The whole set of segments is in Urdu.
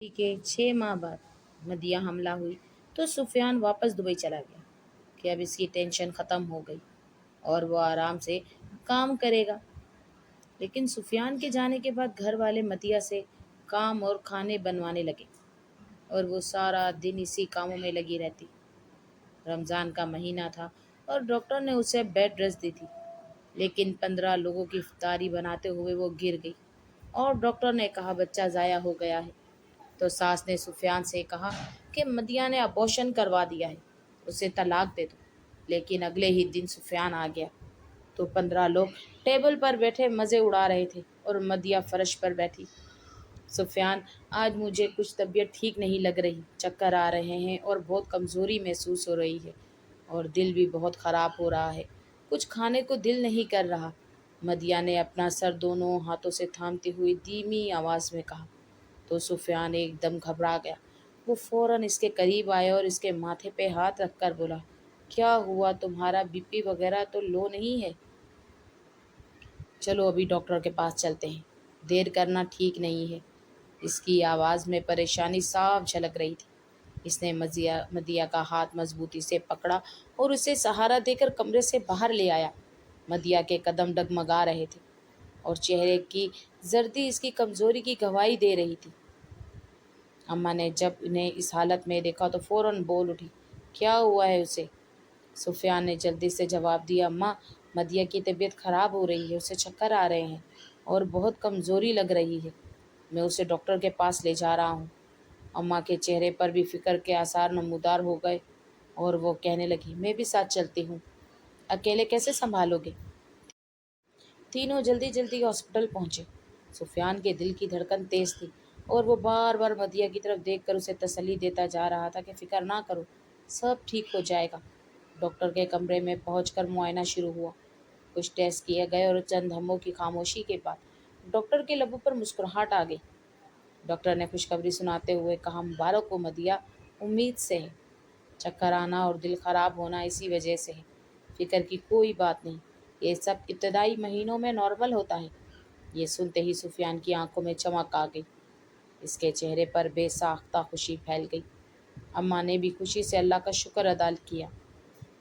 کے 6 ماہ بعد مدیہ حاملہ ہوئی تو سفیان واپس دبئی چلا گیا کہ اب اس کی ٹینشن ختم ہو گئی اور وہ آرام سے کام کرے گا۔ لیکن سفیان کے جانے کے بعد گھر والے مدیہ سے کام اور کھانے بنوانے لگے اور وہ سارا دن اسی کاموں میں لگی رہتی۔ رمضان کا مہینہ تھا اور ڈاکٹر نے اسے بیڈ ریسٹ دی تھی، لیکن 15 لوگوں کی افطاری بناتے ہوئے وہ گر گئی اور ڈاکٹر نے کہا بچہ ضائع ہو گیا ہے۔ تو ساس نے سفیان سے کہا کہ مدیہ نے ابورشن کروا دیا ہے، اسے طلاق دے دو۔ لیکن اگلے ہی دن سفیان آ گیا تو 15 لوگ ٹیبل پر بیٹھے مزے اڑا رہے تھے اور مدیہ فرش پر بیٹھی۔ سفیان، آج مجھے کچھ طبیعت ٹھیک نہیں لگ رہی، چکر آ رہے ہیں اور بہت کمزوری محسوس ہو رہی ہے اور دل بھی بہت خراب ہو رہا ہے، کچھ کھانے کو دل نہیں کر رہا۔ مدیہ نے اپنا سر دونوں ہاتھوں سے تھامتی ہوئی دھیمی آواز میں کہا۔ تو سفیان ایک دم گھبرا گیا۔ وہ فوراً اس کے قریب آیا اور اس کے ماتھے پہ ہاتھ رکھ کر بولا، کیا ہوا؟ تمہارا بی پی وغیرہ تو لو نہیں ہے؟ چلو ابھی ڈاکٹر کے پاس چلتے ہیں، دیر کرنا ٹھیک نہیں ہے۔ اس کی آواز میں پریشانی صاف جھلک رہی تھی۔ اس نے مدیہ کا ہاتھ مضبوطی سے پکڑا اور اسے سہارا دے کر کمرے سے باہر لے آیا۔ مدیہ کے قدم ڈگمگا رہے تھے اور چہرے کی زردی اس کی کمزوری کی گواہی دے رہی تھی۔ اماں نے جب انہیں اس حالت میں دیکھا تو فوراً بول اٹھی، کیا ہوا ہے اسے؟ سفیان نے جلدی سے جواب دیا، اماں، مدیہ کی طبیعت خراب ہو رہی ہے، اسے چکر آ رہے ہیں اور بہت کمزوری لگ رہی ہے، میں اسے ڈاکٹر کے پاس لے جا رہا ہوں۔ اماں کے چہرے پر بھی فکر کے آثار نمودار ہو گئے اور وہ کہنے لگی، میں بھی ساتھ چلتی ہوں، اکیلے کیسے سنبھالو گے؟ تینوں جلدی جلدی ہاسپٹل پہنچے۔ سفیان کے دل کی دھڑکن تیز تھی اور وہ بار بار مدیہ کی طرف دیکھ کر اسے تسلی دیتا جا رہا تھا کہ فکر نہ کرو، سب ٹھیک ہو جائے گا۔ ڈاکٹر کے کمرے میں پہنچ کر معائنہ شروع ہوا۔ کچھ ٹیسٹ کیے گئے اور چند دھموں کی خاموشی کے بعد ڈاکٹر کے لبوں پر مسکراہٹ آ گئی۔ ڈاکٹر نے خوشخبری سناتے ہوئے کہا، مبارک ہو مدیہ، امید سے ہے، چکر آنا اور دل خراب ہونا اسی وجہ سے ہے، فکر کی کوئی بات نہیں، یہ سب ابتدائی مہینوں میں نارمل ہوتا ہے۔ یہ سنتے ہی سفیان کی آنکھوں میں چمک آ گئی، اس کے چہرے پر بے ساختہ خوشی پھیل گئی۔ اماں نے بھی خوشی سے اللہ کا شکر ادا کیا۔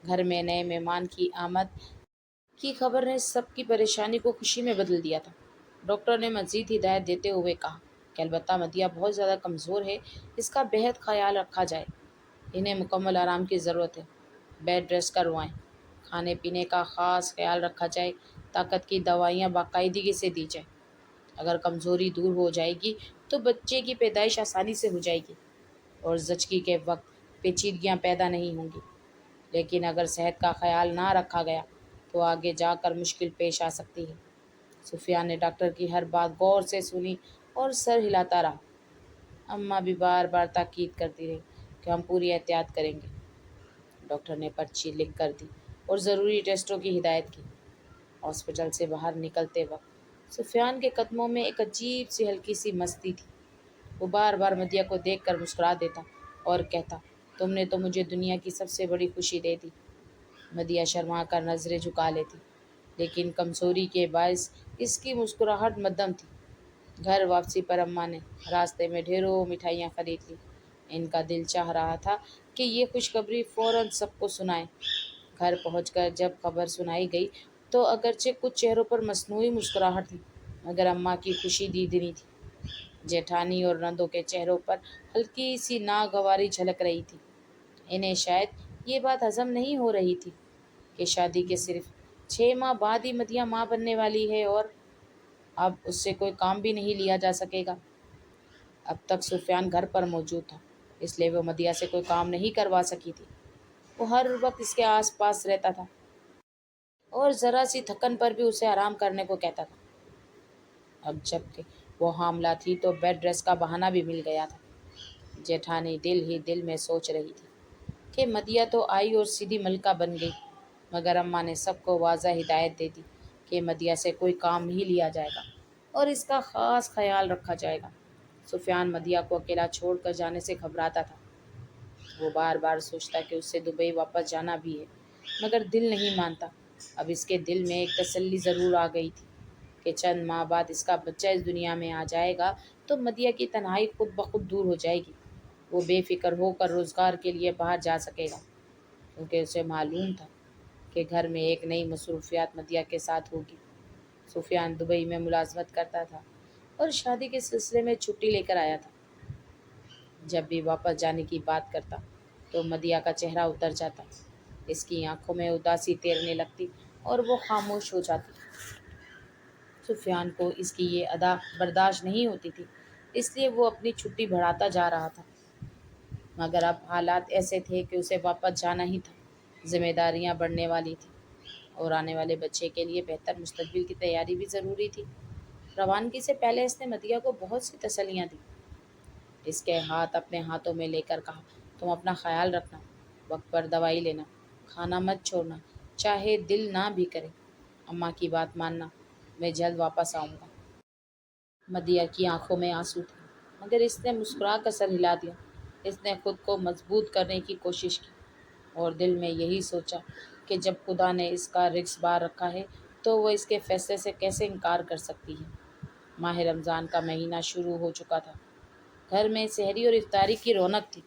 گھر میں نئے مہمان کی آمد کی خبر نے سب کی پریشانی کو خوشی میں بدل دیا تھا۔ ڈاکٹر نے مزید ہدایت دیتے ہوئے کہا کہ البتہ مدیہ بہت زیادہ کمزور ہے، اس کا بہت خیال رکھا جائے، انہیں مکمل آرام کی ضرورت ہے، بیڈ ریسٹ کروائیں، کھانے پینے کا خاص خیال رکھا جائے، طاقت کی دوائیاں باقاعدگی سے دی جائیں۔ اگر کمزوری دور ہو جائے گی تو بچے کی پیدائش آسانی سے ہو جائے گی اور زچگی کے وقت پیچیدگیاں پیدا نہیں ہوں گی، لیکن اگر صحت کا خیال نہ رکھا گیا تو آگے جا کر مشکل پیش آ سکتی ہے۔ سفیان نے ڈاکٹر کی ہر بات غور سے سنی اور سر ہلاتا رہا۔ اماں بھی بار بار تاکید کرتی رہی کہ ہم پوری احتیاط کریں گے۔ ڈاکٹر نے پرچی لکھ کر دی اور ضروری ٹیسٹوں کی ہدایت کی۔ ہاسپٹل سے باہر نکلتے وقت سفیان کے قدموں میں ایک عجیب سی ہلکی سی مستی تھی۔ وہ بار بار مدیہ کو دیکھ کر مسکرا دیتا اور کہتا، تم نے تو مجھے دنیا کی سب سے بڑی خوشی دے دی۔ مدیہ شرما کر نظریں جھکا لیتی، لیکن کمزوری کے باعث اس کی مسکراہٹ مدھم تھی۔ گھر واپسی پر اماں نے راستے میں ڈھیروں مٹھائیاں خرید لی۔ ان کا دل چاہ رہا تھا کہ یہ خوشخبری فوراً سب کو سنائیں۔ گھر پہنچ کر جب خبر سنائی گئی تو اگرچہ کچھ چہروں پر مصنوعی مسکراہٹ تھی، مگر اماں کی خوشی دیدنی تھی۔ جیٹھانی اور نندوں کے چہروں پر ہلکی سی ناگواری جھلک رہی تھی۔ انہیں شاید یہ بات ہضم نہیں ہو رہی تھی کہ شادی کے صرف 6 ماہ بعد ہی مدیہ ماں بننے والی ہے اور اب اس سے کوئی کام بھی نہیں لیا جا سکے گا۔ اب تک سفیان گھر پر موجود تھا، اس لیے وہ مدیہ سے کوئی کام نہیں کروا سکی تھی۔ وہ ہر وقت اس کے آس پاس رہتا تھا اور ذرا سی تھکن پر بھی اسے آرام کرنے کو کہتا تھا۔ اب جب کہ وہ حاملہ تھی تو بیڈ ریسٹ کا بہانہ بھی مل گیا تھا۔ جیٹھانی دل ہی دل میں سوچ رہی تھی کہ مدیہ تو آئی اور سیدھی ملکہ بن گئی، مگر اماں نے سب کو واضح ہدایت دے دی کہ مدیہ سے کوئی کام نہیں لیا جائے گا اور اس کا خاص خیال رکھا جائے گا۔ سفیان مدیہ کو اکیلا چھوڑ کر جانے سے گھبراتا تھا۔ وہ بار بار سوچتا کہ اس سے دبئی واپس جانا بھی ہے، مگر دل نہیں مانتا۔ اب اس کے دل میں ایک تسلی ضرور آ گئی تھی کہ چند ماہ بعد اس کا بچہ اس دنیا میں آ جائے گا تو مدیہ کی تنہائی خود بخود دور ہو جائے گی۔ وہ بے فکر ہو کر روزگار کے لیے باہر جا سکے گا، کیونکہ اسے معلوم تھا کہ گھر میں ایک نئی مصروفیات مدیہ کے ساتھ ہوگی۔ سفیان دبئی میں ملازمت کرتا تھا اور شادی کے سلسلے میں چھٹی لے کر آیا تھا۔ جب بھی واپس جانے کی بات کرتا تو مدیہ کا چہرہ اتر جاتا، اس کی آنکھوں میں اداسی تیرنے لگتی اور وہ خاموش ہو جاتی۔ سفیان کو اس کی یہ ادا برداشت نہیں ہوتی تھی، اس لیے وہ اپنی چھٹی بڑھاتا جا رہا تھا۔ مگر اب حالات ایسے تھے کہ اسے واپس جانا ہی تھا۔ ذمہ داریاں بڑھنے والی تھیں اور آنے والے بچے کے لیے بہتر مستقبل کی تیاری بھی ضروری تھی۔ روانگی سے پہلے اس نے مدیہ کو بہت سی تسلیاں دیں۔ اس کے ہاتھ اپنے ہاتھوں میں لے کر کہا، تم اپنا خیال رکھنا، وقت پر دوائی لینا، کھانا مت چھوڑنا، چاہے دل نہ بھی کرے، اماں کی بات ماننا، میں جلد واپس آؤں گا۔ مدیہ کی آنکھوں میں آنسو تھے، مگر اس نے مسکرا کر سر ہلا دیا۔ اس نے خود کو مضبوط کرنے کی کوشش کی اور دل میں یہی سوچا کہ جب خدا نے اس کا رزق بار رکھا ہے تو وہ اس کے فیصلے سے کیسے انکار کر سکتی ہے۔ ماہ رمضان کا مہینہ شروع ہو چکا تھا۔ گھر میں سحری اور افطاری کی رونق تھی،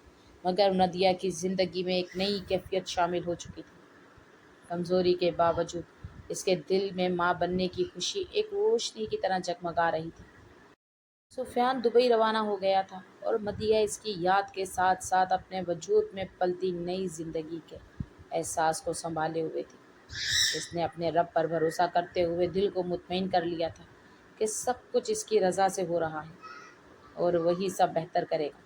مگر مدیہ کی زندگی میں ایک نئی کیفیت شامل ہو چکی تھی۔ کمزوری کے باوجود اس کے دل میں ماں بننے کی خوشی ایک روشنی کی طرح جگمگا رہی تھی۔ سفیان دبئی روانہ ہو گیا تھا اور مدیہ اس کی یاد کے ساتھ ساتھ اپنے وجود میں پلتی نئی زندگی کے احساس کو سنبھالے ہوئے تھی۔ اس نے اپنے رب پر بھروسہ کرتے ہوئے دل کو مطمئن کر لیا تھا کہ سب کچھ اس کی رضا سے ہو رہا ہے اور وہی سب بہتر کرے گا۔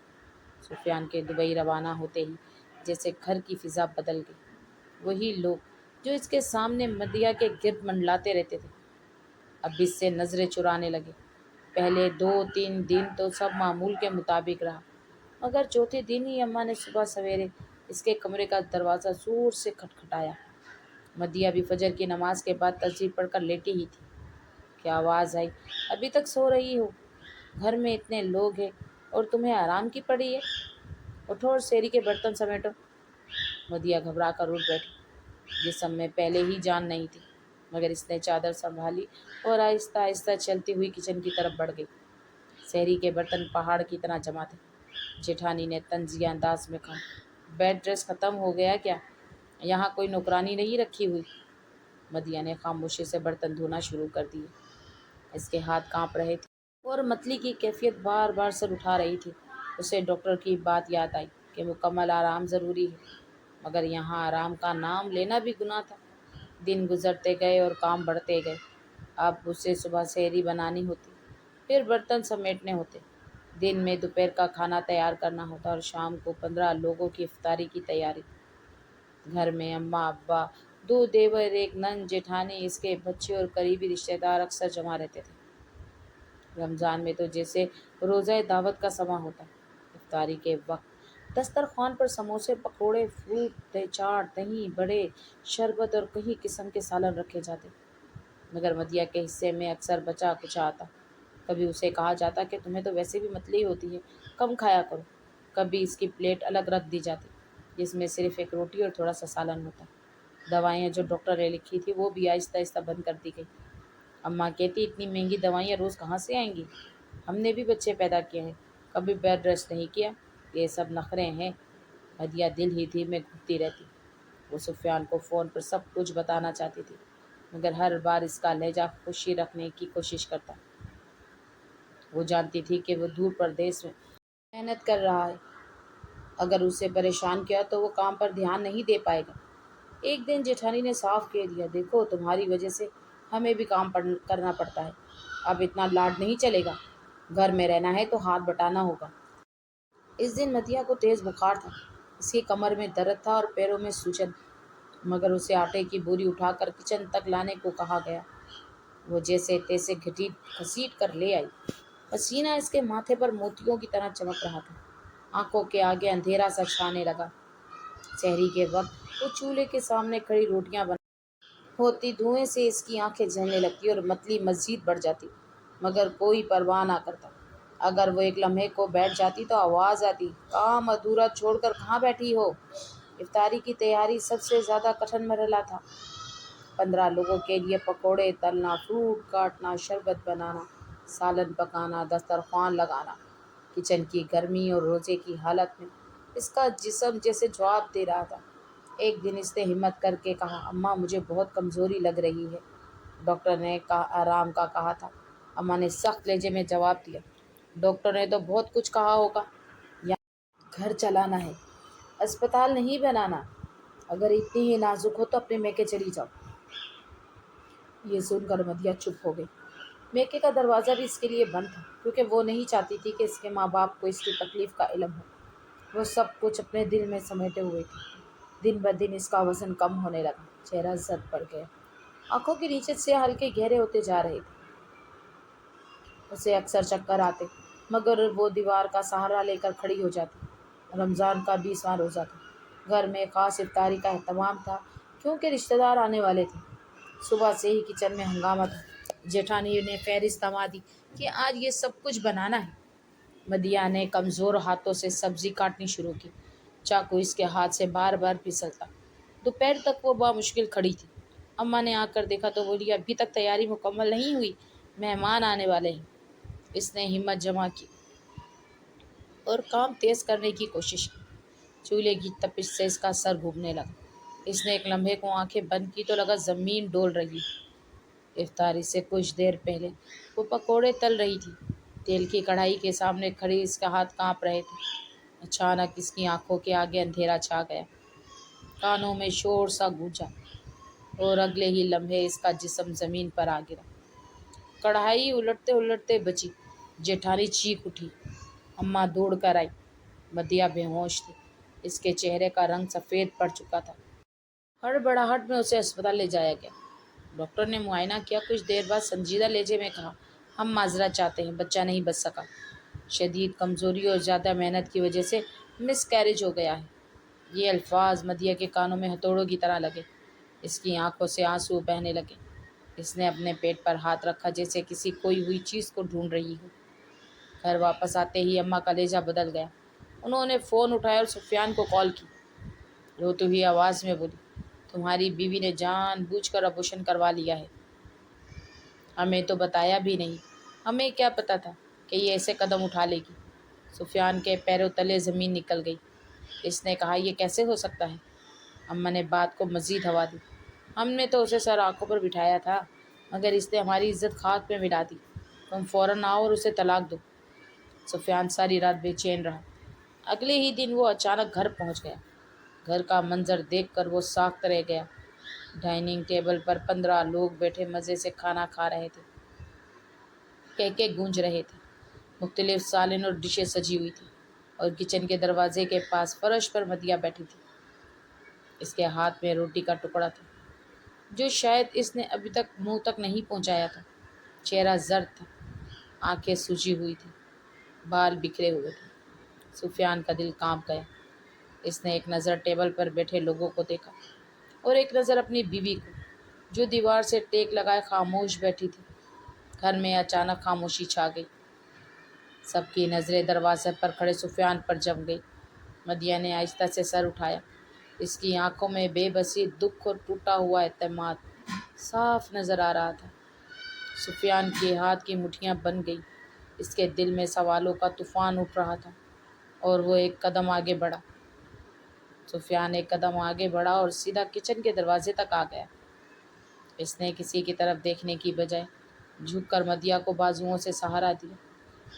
سفیان کے دبئی روانہ ہوتے ہی جیسے گھر کی فضا بدل گئی۔ وہی لوگ جو اس کے سامنے مدیہ کے گرد منڈلاتے رہتے تھے، اب اس سے نظریں چرانے لگے۔ پہلے 2-3 دن تو سب معمول کے مطابق رہا، مگر چوتھے دن ہی اماں نے صبح سویرے اس کے کمرے کا دروازہ زور سے کھٹکھٹایا۔ مدیہ بھی فجر کی نماز کے بعد تسبیح پڑھ کر لیٹی ہی تھی کہ آواز آئی، ابھی تک سو رہی ہو؟ گھر میں اتنے لوگ ہیں اور تمہیں آرام کی پڑی ہے، اٹھو اور سحری کے برتن سمیٹو۔ مدیہ گھبرا کر اٹھ بیٹھی۔ جسم میں پہلے ہی جان نہیں تھی، مگر اس نے چادر سنبھالی اور آہستہ آہستہ چلتی ہوئی کچن کی طرف بڑھ گئی۔ سحری کے برتن پہاڑ کی طرح جمع تھے۔ جیٹھانی نے طنزیہ انداز میں کہا، بیڈ ریسٹ ختم ہو گیا کیا؟ یہاں کوئی نوکرانی نہیں رکھی ہوئی؟ مدیہ نے خاموشی سے برتن دھونا شروع کر دیے۔ اس کے ہاتھ کانپ رہے تھے اور متلی کی کیفیت بار بار سر اٹھا رہی تھی۔ اسے ڈاکٹر کی بات یاد آئی کہ مکمل آرام ضروری ہے، مگر یہاں آرام کا نام لینا بھی گناہ تھا۔ دن گزرتے گئے اور کام بڑھتے گئے۔ اب اسے صبح سحری بنانی ہوتی، پھر برتن سمیٹنے ہوتے، دن میں دوپہر کا کھانا تیار کرنا ہوتا اور شام کو 15 لوگوں کی افطاری کی تیاری۔ گھر میں اماں ابا، 2 دیور، ایک نند، جیٹھانی، اس کے بچے اور قریبی رشتہ دار اکثر جمع رہتے تھے۔ رمضان میں تو جیسے روزہ دعوت کا سماں ہوتا۔ افطاری کے وقت دسترخوان پر سموسے، پکوڑے، فروٹ چاٹ، دہی بڑے، شربت اور کئی قسم کے سالن رکھے جاتے، مگر مدیہ کے حصے میں اکثر بچا کچا آتا۔ کبھی اسے کہا جاتا کہ تمہیں تو ویسے بھی متلی ہوتی ہے، کم کھایا کرو۔ کبھی اس کی پلیٹ الگ رکھ دی جاتی، جس میں صرف ایک روٹی اور تھوڑا سا سالن ہوتا۔ دوائیاں جو ڈاکٹر نے لکھی تھی وہ بھی آہستہ آہستہ بند کر دی گئی۔ اماں کہتی، اتنی مہنگی دوائیاں روز کہاں سے آئیں گی؟ ہم نے بھی بچے پیدا کیے ہیں، کبھی بیڈ ریسٹ نہیں کیا، یہ سب نخرے ہیں۔ مدیہ دل ہی دل میں گھٹتی رہتی۔ وہ سفیان کو فون پر سب کچھ بتانا چاہتی تھی، مگر ہر بار اس کا لہجہ خوشی رکھنے کی کوشش کرتا۔ وہ جانتی تھی کہ وہ دور پردیس میں محنت کر رہا ہے، اگر اسے پریشان کیا تو وہ کام پر دھیان نہیں دے پائے گا۔ ایک دن جیٹھانی نے صاف کہہ دیا، دیکھو تمہاری وجہ سے ہمیں بھی کام کرنا پڑتا ہے، اب اتنا لاڈ نہیں چلے گا، گھر میں رہنا ہے تو ہاتھ بٹانا ہوگا۔ اس دن مدیہ کو تیز بخار تھا، اس کی کمر میں درد تھا اور پیروں میں سوجن، مگر اسے آٹے کی بوری اٹھا کر کچن تک لانے کو کہا گیا۔ وہ جیسے تیسے گھسیٹ کر لے آئی۔ پسینہ اس کے ماتھے پر موتیوں کی طرح چمک رہا تھا، آنکھوں کے آگے اندھیرا سا چھانے لگا۔ سحری کے وقت وہ چولہے کے سامنے کھڑی روٹیاں بنا ہوتی، دھوئیں سے اس کی آنکھیں جلنے لگتی اور متلی مزید بڑھ جاتی، مگر کوئی پرواہ نہ کرتا۔ اگر وہ ایک لمحے کو بیٹھ جاتی تو آواز آتی، کام ادھورا چھوڑ کر کہاں بیٹھی ہو؟ افطاری کی تیاری سب سے زیادہ کٹھن مرحلہ تھا۔ 15 لوگوں کے لیے پکوڑے تلنا، فروٹ کاٹنا، شربت بنانا، سالن پکانا، دسترخوان لگانا، کچن کی گرمی اور روزے کی حالت میں اس کا جسم جیسے جواب دے رہا تھا۔ ایک دن اس نے ہمت کر کے کہا، اماں مجھے بہت کمزوری لگ رہی ہے۔ ڈاکٹر نے آرام کا کہا تھا۔ اماں نے سخت لہجے میں جواب دیا، ڈاکٹر نے تو بہت کچھ کہا ہوگا، یہاں گھر چلانا ہے، اسپتال نہیں بنانا۔ اگر اتنی ہی نازک ہو تو اپنے میکے چلی جاؤ۔ یہ سن کر مدیہ چپ ہو گئی۔ میکے کا دروازہ بھی اس کے لیے بند تھا، کیونکہ وہ نہیں چاہتی تھی کہ اس کے ماں باپ کو اس کی تکلیف کا علم ہو۔ وہ سب کچھ اپنے دل میں سمیٹے ہوئے تھی۔ دن بدن اس کا وزن کم ہونے لگا، چہرہ زرد پڑ گیا، آنکھوں کے نیچے سے ہلکے گہرے ہوتے جا رہے تھے۔ اسے اکثر چکر آتے، مگر وہ دیوار کا سہارا لے کر کھڑی ہو جاتی۔ رمضان کا 20واں روزہ تھا۔ گھر میں خاص افطاری کا اہتمام تھا، کیونکہ رشتہ دار آنے والے تھے۔ صبح سے ہی کچن میں ہنگامہ تھا۔ جیٹھانی نے فہرست تھما دی کہ آج یہ سب کچھ بنانا ہے۔ مدیہ نے کمزور ہاتھوں سے سبزی کاٹنی شروع کی۔ چاقو اس کے ہاتھ سے بار بار پھسلتا۔ دوپہر تک وہ بامشکل کھڑی تھی۔ اماں نے آ کر دیکھا تو بولی، ابھی تک تیاری مکمل نہیں ہوئی، مہمان آنے والے ہیں۔ اس نے ہمت جمع کی اور کام تیز کرنے کی کوشش کی۔ چولہے کی تپش سے اس کا سر گھومنے لگا۔ اس نے ایک لمحے کو آنکھیں بند کی تو لگا زمین ڈول رہی۔ افطاری سے کچھ دیر پہلے وہ پکوڑے تل رہی تھی۔ تیل کی کڑھائی کے سامنے کھڑی اس کے ہاتھ کانپ رہے تھے۔ اچانک اس کی آنکھوں کے آگے اندھیرا چھا گیا، کانوں میں شور سا گونجا اور اگلے ہی لمحے اس کا جسم زمین پر آ گرا۔ کڑھائی الٹتے الٹتے بچی۔ جیٹھانی چیخ اٹھی۔ اماں دوڑ کر آئی۔ مدیہ بے ہوش تھی۔ اس کے چہرے کا رنگ سفید پڑ چکا تھا۔ ہڑبڑاہٹ میں اسے اسپتال لے جایا گیا۔ ڈاکٹر نے معائنہ کیا، کچھ دیر بعد سنجیدہ لہجے میں کہا، ہم معذرت چاہتے ہیں، بچہ نہیں بچ سکا۔ شدید کمزوری اور زیادہ محنت کی وجہ سے مس کیریج ہو گیا ہے۔ یہ الفاظ مدیہ کے کانوں میں ہتھوڑوں کی طرح لگے۔ اس کی آنکھوں سے آنسو بہنے لگے۔ اس نے اپنے پیٹ پر ہاتھ رکھا جیسے کسی کھوئی ہوئی چیز کو ڈھونڈ رہی ہو۔ گھر واپس آتے ہی اماں کا لہجہ بدل گیا۔ انہوں نے فون اٹھایا اور سفیان کو کال کی۔ روتی ہوئی آواز میں بولی، تمہاری بیوی نے جان بوجھ کر ابورشن کروا لیا ہے، ہمیں تو بتایا بھی نہیں، ہمیں کیا پتہ تھا کہ یہ ایسے قدم اٹھا لے گی۔ سفیان کے پیروں تلے زمین نکل گئی۔ اس نے کہا، یہ کیسے ہو سکتا ہے؟ اماں نے بات کو مزید ہوا دی، ہم نے تو اسے سر آنکھوں پر بٹھایا تھا، مگر اس نے ہماری عزت خاک میں ملا دی۔ تم فوراً آؤ اور اسے طلاق دو۔ سفیان ساری رات بے چین رہا۔ اگلے ہی دن وہ اچانک گھر پہنچ گیا۔ گھر کا منظر دیکھ کر وہ ساکت رہ گیا۔ ڈائننگ ٹیبل پر 15 لوگ بیٹھے مزے سے کھانا کھا رہے تھے۔ کہکے گونج رہے تھے۔ مختلف سالن اور ڈشیں سجی ہوئی تھی اور کچن کے دروازے کے پاس فرش پر مدیہ بیٹھی تھی۔ اس کے ہاتھ میں روٹی کا ٹکڑا تھا، جو شاید اس نے ابھی تک منہ تک نہیں پہنچایا تھا۔ چہرہ زرد تھا، آنکھیں سوجی ہوئی تھیں، بال بکھرے ہوئے تھے۔ سفیان کا دل کانپ گیا۔ اس نے ایک نظر ٹیبل پر بیٹھے لوگوں کو دیکھا اور ایک نظر اپنی بیوی کو، جو دیوار سے ٹیک لگائے خاموش بیٹھی تھی۔ گھر میں اچانک خاموشی چھا گئی۔ سب کی نظریں دروازے پر کھڑے سفیان پر جم گئی۔ مدیہ نے آہستہ سے سر اٹھایا۔ اس کی آنکھوں میں بے بسی، دکھ اور ٹوٹا ہوا اعتماد صاف نظر آ رہا تھا۔ سفیان کے ہاتھ کی مٹھیاں بن گئی۔ اس کے دل میں سوالوں کا طوفان اٹھ رہا تھا اور وہ ایک قدم آگے بڑھا۔ سفیان ایک قدم آگے بڑھا اور سیدھا کچن کے دروازے تک آ گیا۔ اس نے کسی کی طرف دیکھنے کی بجائے جھک کر مدیہ کو بازوؤں سے سہارا دیا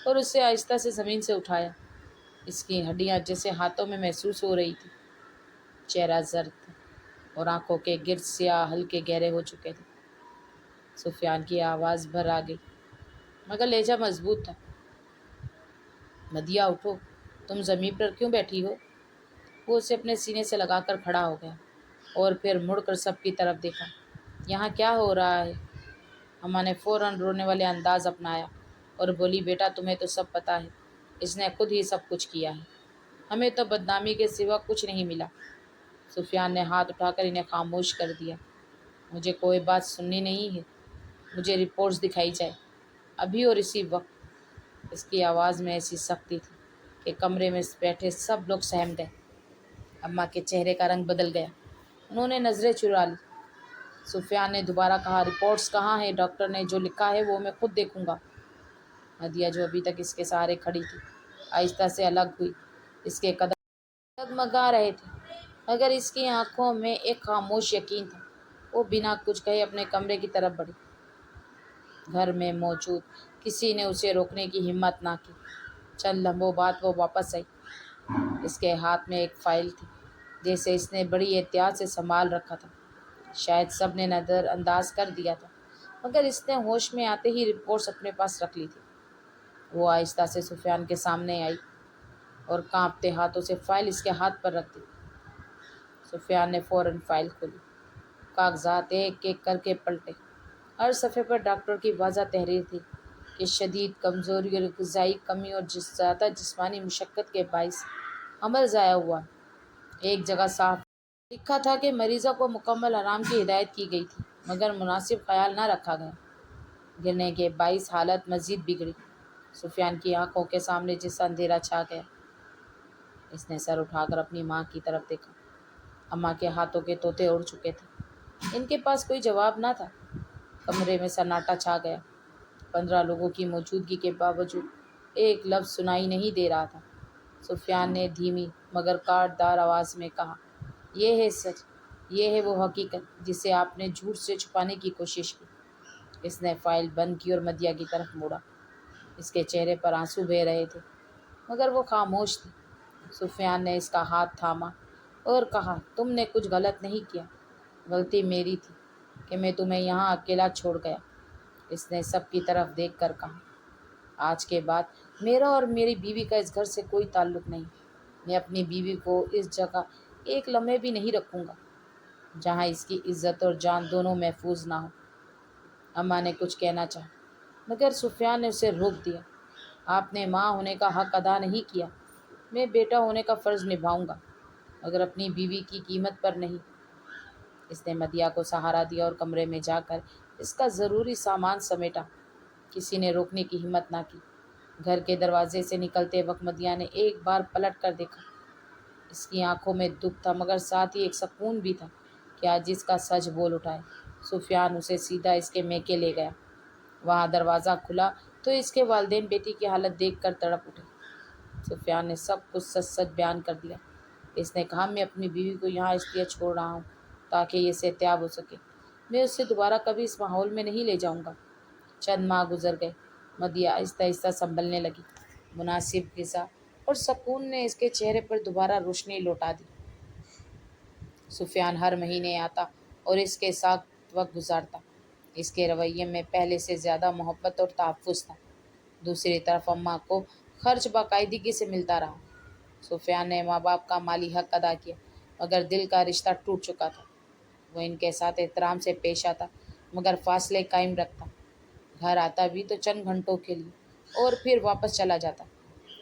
اور اسے آہستہ سے زمین سے اٹھایا۔ اس کی ہڈیاں جیسے ہاتھوں میں محسوس ہو رہی تھی۔ چہرہ زرد تھا اور آنکھوں کے گرد سیاہ ہلکے گہرے ہو چکے تھے۔ سفیان کی آواز بھر آ گئی، مگر لہجہ مضبوط تھا۔ مدیہ اٹھو، تم زمین پر کیوں بیٹھی ہو؟ وہ اسے اپنے سینے سے لگا کر کھڑا ہو گیا اور پھر مڑ کر سب کی طرف دیکھا۔ یہاں کیا ہو رہا ہے؟ اماں نے فوراً رونے والے انداز اپنایا اور بولی، بیٹا تمہیں تو سب پتہ ہے، اس نے خود ہی سب کچھ کیا ہے، ہمیں تو بدنامی کے سوا کچھ نہیں ملا۔ سفیان نے ہاتھ اٹھا کر انہیں خاموش کر دیا۔ مجھے کوئی بات سننی نہیں ہے، مجھے رپورٹس دکھائی جائے، ابھی اور اسی وقت۔ اس کی آواز میں ایسی سختی تھی کہ کمرے میں بیٹھے سب لوگ سہم گئے۔ اماں کے چہرے کا رنگ بدل گیا۔ انہوں نے نظریں چرا لی۔ سفیان نے دوبارہ کہا، رپورٹس کہاں ہیں؟ ڈاکٹر نے جو لکھا ہے وہ میں خود دیکھوں گا۔ مدیہ جو ابھی تک اس کے سہارے کھڑی تھی آہستہ سے الگ ہوئی۔ اس کے قدم ڈگمگا رہے تھے مگر اس کی آنکھوں میں ایک خاموش یقین تھا۔ وہ بنا کچھ کہے اپنے کمرے کی طرف بڑھی۔ گھر میں موجود کسی نے اسے روکنے کی ہمت نہ کی۔ چند لمحوں بعد وہ واپس آئی۔ اس کے ہاتھ میں ایک فائل تھی جیسے اس نے بڑی احتیاط سے سنبھال رکھا تھا۔ شاید سب نے نظر انداز کر دیا تھا مگر اس نے ہوش میں آتے ہی رپورٹس اپنے پاس رکھ لی تھی۔ وہ آہستہ سے سفیان کے سامنے آئی اور کانپتے ہاتھوں سے فائل اس کے ہاتھ پر رکھ دی۔ سفیان نے فوراً فائل کھولی، کاغذات ایک ایک کر کے پلٹے۔ ہر صفحے پر ڈاکٹر کی واضح تحریر تھی کہ شدید کمزوری اور غذائی کمی اور زیادہ جسمانی مشقت کے باعث عمل ضائع ہوا۔ ایک جگہ صاف لکھا تھا کہ مریضہ کو مکمل آرام کی ہدایت کی گئی تھی مگر مناسب خیال نہ رکھا گیا۔ گرنے کے باعث حالت مزید بگڑی۔ سفیان کی آنکھوں کے سامنے جیسا اندھیرا چھا گیا۔ اس نے سر اٹھا کر اپنی ماں کی طرف دیکھا۔ اماں کے ہاتھوں کے طوطے اڑ چکے تھے۔ ان کے پاس کوئی جواب نہ تھا۔ کمرے میں سناٹا چھا گیا۔ 15 لوگوں کی موجودگی کے باوجود ایک لفظ سنائی نہیں دے رہا تھا۔ سفیان نے دھیمی مگر کاٹ دار آواز میں کہا، یہ ہے سچ، یہ ہے وہ حقیقت جسے آپ نے جھوٹ سے چھپانے کی کوشش کی۔ اس نے فائل بند کی اور مدیہ کی طرف موڑا۔ اس کے چہرے پر آنسو بہہ رہے تھے مگر وہ خاموش تھی۔ سفیان نے اس کا ہاتھ تھاما اور کہا، تم نے کچھ غلط نہیں کیا، غلطی میری تھی کہ میں تمہیں یہاں اکیلا چھوڑ گیا۔ اس نے سب کی طرف دیکھ کر کہا، آج کے بعد میرا اور میری بیوی کا اس گھر سے کوئی تعلق نہیں۔ میں اپنی بیوی کو اس جگہ ایک لمحے بھی نہیں رکھوں گا جہاں اس کی عزت اور جان دونوں محفوظ نہ ہو۔ اماں نے کچھ کہنا چاہا مگر سفیان نے اسے روک دیا۔ آپ نے ماں ہونے کا حق ادا نہیں کیا، میں بیٹا ہونے کا فرض نبھاؤں گا مگر اپنی بیوی کی قیمت پر نہیں۔ اس نے مدیہ کو سہارا دیا اور کمرے میں جا کر اس کا ضروری سامان سمیٹا۔ کسی نے روکنے کی ہمت نہ کی۔ گھر کے دروازے سے نکلتے وقت مدیہ نے ایک بار پلٹ کر دیکھا۔ اس کی آنکھوں میں دکھ تھا مگر ساتھ ہی ایک سکون بھی تھا کہ آج اس کا سچ بول اٹھائے۔ سفیان اسے سیدھا اس کے میکے لے گیا۔ وہاں دروازہ کھلا تو اس کے والدین بیٹی کی حالت دیکھ کر تڑپ اٹھے۔ سفیان نے سب کچھ سچ سچ بیان کر دیا۔ اس نے کہا، میں اپنی بیوی کو یہاں اس لیے چھوڑ رہا ہوں تاکہ یہ صحتیاب ہو سکے۔ میں اسے دوبارہ کبھی اس ماحول میں نہیں لے جاؤں گا۔ چند ماہ گزر گئے۔ مدیہ آہستہ آہستہ سنبھلنے لگی۔ مناسب غذا اور سکون نے اس کے چہرے پر دوبارہ روشنی لوٹا دی۔ سفیان ہر مہینے آتا اور اس کے ساتھ وقت گزارتا۔ اس کے رویے میں پہلے سے زیادہ محبت اور تحفظ تھا۔ دوسری طرف اماں کو خرچ باقاعدگی سے ملتا رہا۔ سفیان نے ماں باپ کا مالی حق ادا کیا مگر دل کا رشتہ ٹوٹ چکا تھا۔ وہ ان کے ساتھ احترام سے پیش آتا مگر فاصلے قائم رکھتا۔ گھر آتا بھی تو چند گھنٹوں کے لیے اور پھر واپس چلا جاتا۔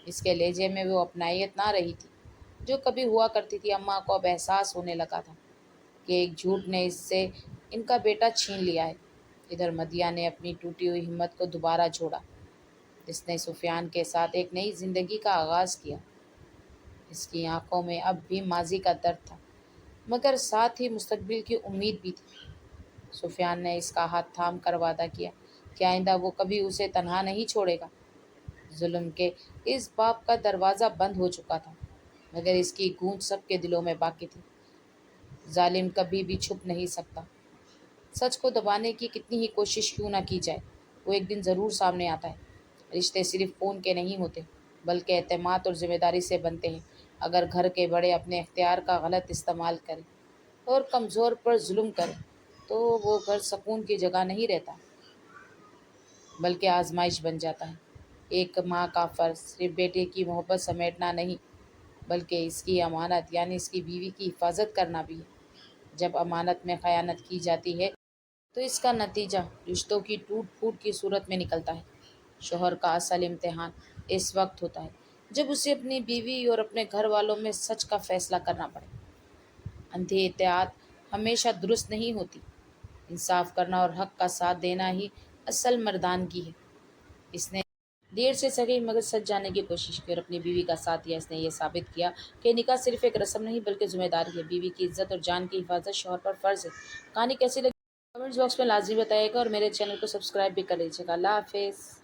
اس کے لہجے میں وہ اپنائیت نہ رہی تھی جو کبھی ہوا کرتی تھی۔ اماں کو اب احساس ہونے لگا تھا کہ ایک جھوٹ نے اس سے ان کا بیٹا چھین لیا ہے۔ ادھر مدیہ نے اپنی ٹوٹی ہوئی ہمت کو دوبارہ جوڑا۔ اس نے سفیان کے ساتھ ایک نئی زندگی کا آغاز کیا۔ اس کی آنکھوں میں اب بھی ماضی کا درد تھا مگر ساتھ ہی مستقبل کی امید بھی تھی۔ سفیان نے اس کا ہاتھ تھام کر وعدہ کیا کہ آئندہ وہ کبھی اسے تنہا نہیں چھوڑے گا۔ ظلم کے اس باب کا دروازہ بند ہو چکا تھا مگر اس کی گونج سب کے دلوں میں باقی تھی۔ ظالم کبھی بھی چھپ نہیں سکتا۔ سچ کو دبانے کی کتنی ہی کوشش کیوں نہ کی جائے، وہ ایک دن ضرور سامنے آتا ہے۔ رشتے صرف خون کے نہیں ہوتے بلکہ اعتماد اور ذمہ داری سے بنتے ہیں۔ اگر گھر کے بڑے اپنے اختیار کا غلط استعمال کریں اور کمزور پر ظلم کریں تو وہ گھر سکون کی جگہ نہیں رہتا بلکہ آزمائش بن جاتا ہے۔ ایک ماں کا فرض صرف بیٹے کی محبت سمیٹنا نہیں بلکہ اس کی امانت یعنی اس کی بیوی کی حفاظت کرنا بھی ہے۔ جب امانت میں خیانت کی جاتی ہے تو اس کا نتیجہ رشتوں کی ٹوٹ پھوٹ کی صورت میں نکلتا ہے۔ شوہر کا اصل امتحان اس وقت ہوتا ہے جب اسے اپنی بیوی اور اپنے گھر والوں میں سچ کا فیصلہ کرنا پڑے۔ اندھی اطاعت ہمیشہ درست نہیں ہوتی۔ انصاف کرنا اور حق کا ساتھ دینا ہی اصل مردانگی ہے۔ اس نے دیر سے سگی مگر سچ جانے کی کوشش کی اور اپنی بیوی کا ساتھ دیا۔ اس نے یہ ثابت کیا کہ نکاح صرف ایک رسم نہیں بلکہ ذمہ داری ہے۔ بیوی کی عزت اور جان کی حفاظت شوہر پر فرض ہے۔ کہانی کیسی لگی کمنٹس باکس میں لازمی بتائیے گا اور میرے چینل کو سبسکرائب بھی کر لیجیے گا۔ اللہ حافظ۔